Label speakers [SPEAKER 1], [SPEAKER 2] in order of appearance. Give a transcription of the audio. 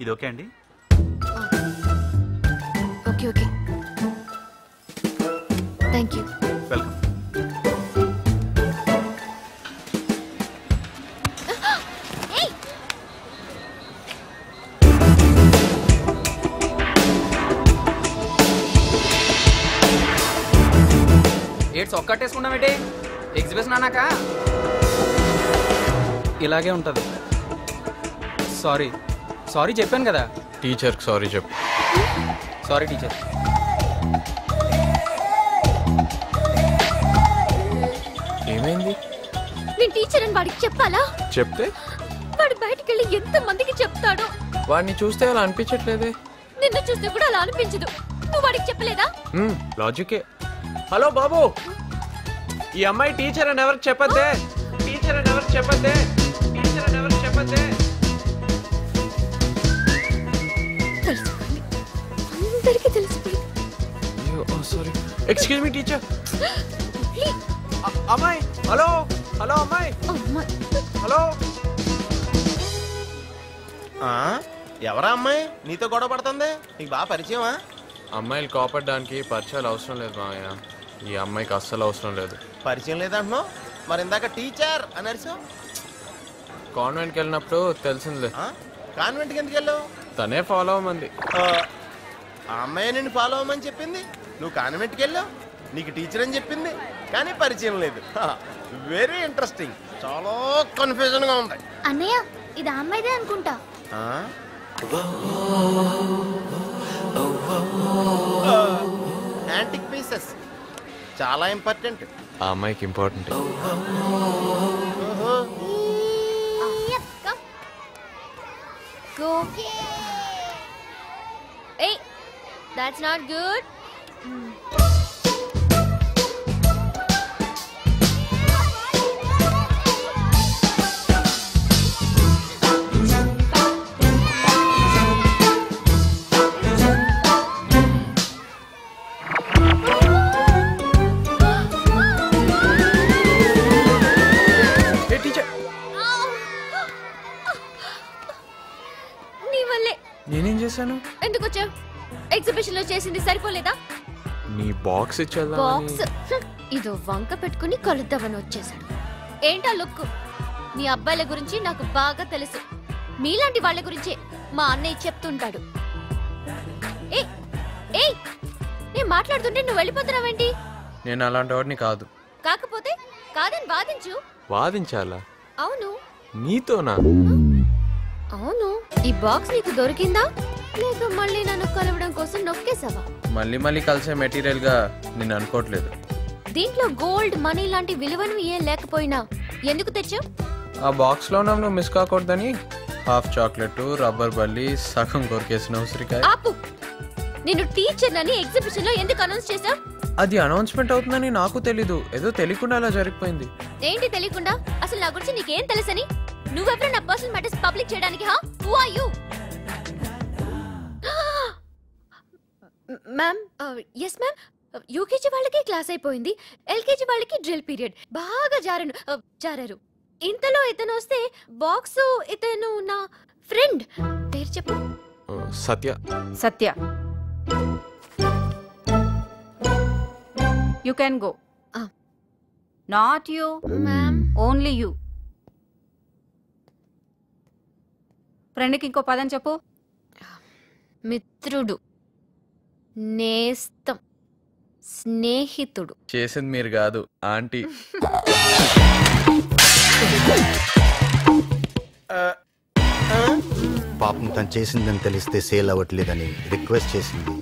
[SPEAKER 1] ఇది ఓకే అండి?
[SPEAKER 2] Okay okay, thank you.
[SPEAKER 1] Welcome.
[SPEAKER 3] ఏడ్స్ ఒక్కటేసుకున్నామేంటి? ఎగ్జిబిషన్ అన్నాక ఇలాగే ఉంటుంది. సారీ సారీ చెప్పాను కదా.
[SPEAKER 4] టీచర్కి సారీ చెప్పు.
[SPEAKER 3] Sorry teacher.
[SPEAKER 4] ఏమైంది?
[SPEAKER 2] నేను టీచర్ అని వాడికి చెప్పాలా?
[SPEAKER 4] చెప్తే
[SPEAKER 2] వాడు బయటికి వెళ్ళి ఎంత మందికి చెప్తాడో.
[SPEAKER 4] వాడిని చూస్తే అలా అనిపించట్లేదే.
[SPEAKER 2] నిన్ను చూస్తే కూడా అలా అనిపించదు. నువ్వు వాడికి చెప్పలేదా?
[SPEAKER 4] లాజికే. హలో బాబు, ఈ అమ్మాయి టీచర్ అని ఎవరికి చెప్పద్దే. టీచర్ అని ఎవరికి చెప్పద్దే. టీచర్ అని ఎవరికి చెప్పద్దే.
[SPEAKER 2] తెలిసిపోయింది, అందరికీ తెలిసిపోయింది.
[SPEAKER 4] Sorry, excuse me teacher. అమ్మాయి, హలో హలో అమ్మాయి, హలో.
[SPEAKER 5] ఎవరా అమ్మాయి నీతో గొడవ పడుతుంది? నీకు బాగా పరిచయమా?
[SPEAKER 4] అమ్మాయిలు కోపడడానికి పరిచయాలు అవసరం లేదు మామయ్య. ఈ అమ్మాయికి అస్సలు అవసరం లేదు.
[SPEAKER 5] పరిచయం లేదంటున్నావు, మరి ఇందాక టీచర్ అని అరిచావు.
[SPEAKER 4] కాన్వెంట్కి వెళ్ళినప్పుడు తెలిసిందిలే.
[SPEAKER 5] కాన్వెంట్కి ఎందుకు వెళ్ళావు?
[SPEAKER 4] తనే ఫాలో అవ్వమంది.
[SPEAKER 5] ఆ అమ్మాయి నిన్ను ఫాలో అవ్వమని చెప్పింది, నువ్వు కాన్వెంట్కి వెళ్ళావు, నీకు టీచర్ అని చెప్పింది, కానీ పరిచయం లేదు. వెరీ ఇంట్రెస్టింగ్, చాలా కన్ఫ్యూజన్ గా ఉంది.
[SPEAKER 2] అన్నయ్య, ఇది ఆ అమ్మాయిదే అనుకుంటా.
[SPEAKER 5] యాంటిక్ పీసెస్ చాలా ఇంపార్టెంట్.
[SPEAKER 4] ఆ అమ్మాయికి important.
[SPEAKER 2] Go. Hey, that's not good.
[SPEAKER 4] నేనేం చేశాను?
[SPEAKER 2] ఎందుకు వచ్చావు? ఎగ్జిబిషన్ లో చేసింది సరిపోలేదా?
[SPEAKER 4] నీ బాక్స్ ఇచ్చేదా?
[SPEAKER 2] బాక్స్ ఇదో వంక పెట్టుకుని కలుద్దామని వచ్చేసాడు. ఏంటా లుక్? మీ అబ్బాయిల గురించి నాకు బాగా తెలుసు. మీలాంటి వాళ్ళ గురించే మా అన్నయ్య చెప్తుంటాడు. ఏ ఏ నేను మాట్లాడుతుంటే నువ్వు వెళ్ళిపోతున్నావేంటి?
[SPEAKER 4] నేను అలాంటి వాడిని కాదు.
[SPEAKER 2] కాకపోతే కాదని వాదించు.
[SPEAKER 4] వాదించాలా?
[SPEAKER 2] అవును.
[SPEAKER 4] నీతోనా?
[SPEAKER 2] అవును. ఈ బాక్స్ నీకు దొరికిందా లేక మళ్ళీ నన్ను కలవడం కోసం నొక్కేసావా?
[SPEAKER 4] మళ్ళీ మళ్ళీ కలిసే మెటీరియల్ గా నేను అనుకోవట్లేదు.
[SPEAKER 2] దీంట్లో గోల్డ్ మనీ లాంటి విలువను ఏం లేకపోయినా ఎందుకు తెచ్చావు?
[SPEAKER 4] ఆ బాక్స్ లో నువ్వు మిస్ కాకూడదని హాఫ్ చాక్లెట్, రబ్బర్ బల్లి, సగం కొరికేసిన ఉసిరికాయ.
[SPEAKER 2] ఆపు. నేను టీచర్ అని ఎగ్జిబిషన్ లో ఎందుకు అనౌన్స్ చేశావు?
[SPEAKER 4] అది అనౌన్స్మెంట్ అవుతుందని నాకు తెలీదు. ఏదో తెలియకుండా అలా జరిగిపోయింది.
[SPEAKER 2] ఏంటి తెలియకుండా? అసలు నా గురించి నీకేం తెలుసని? నువ్వెవరు నా పర్సనల్ మ్యాటర్స్ పబ్లిక్ చేయడానికి? Who are you? Ma'am, yes ma'am. UKG వాళ్ళకి క్లాస్ అయిపోయింది, ఎల్కేజీ వాళ్ళకి డ్రిల్ పీరియడ్. బాగా జారారు. ఇంతలో ఇతను వస్తే బాక్స్ ఇతను నా ఫ్రెండ్. పేరు చెప్పు.
[SPEAKER 4] సత్య.
[SPEAKER 6] సత్య, you can go. Not you,
[SPEAKER 2] ma'am.
[SPEAKER 6] Only you. ఫ్రెండ్కి ఇంకో పదం చెప్పు.
[SPEAKER 2] మిత్రుడు, నేస్తం, స్నేహితుడు.
[SPEAKER 4] చేసింది మీరు కాదు ఆంటీ.
[SPEAKER 7] పాపం తను చేసిందని తెలిస్తే సేల్ అవ్వట్లేదని రిక్వెస్ట్ చేసింది.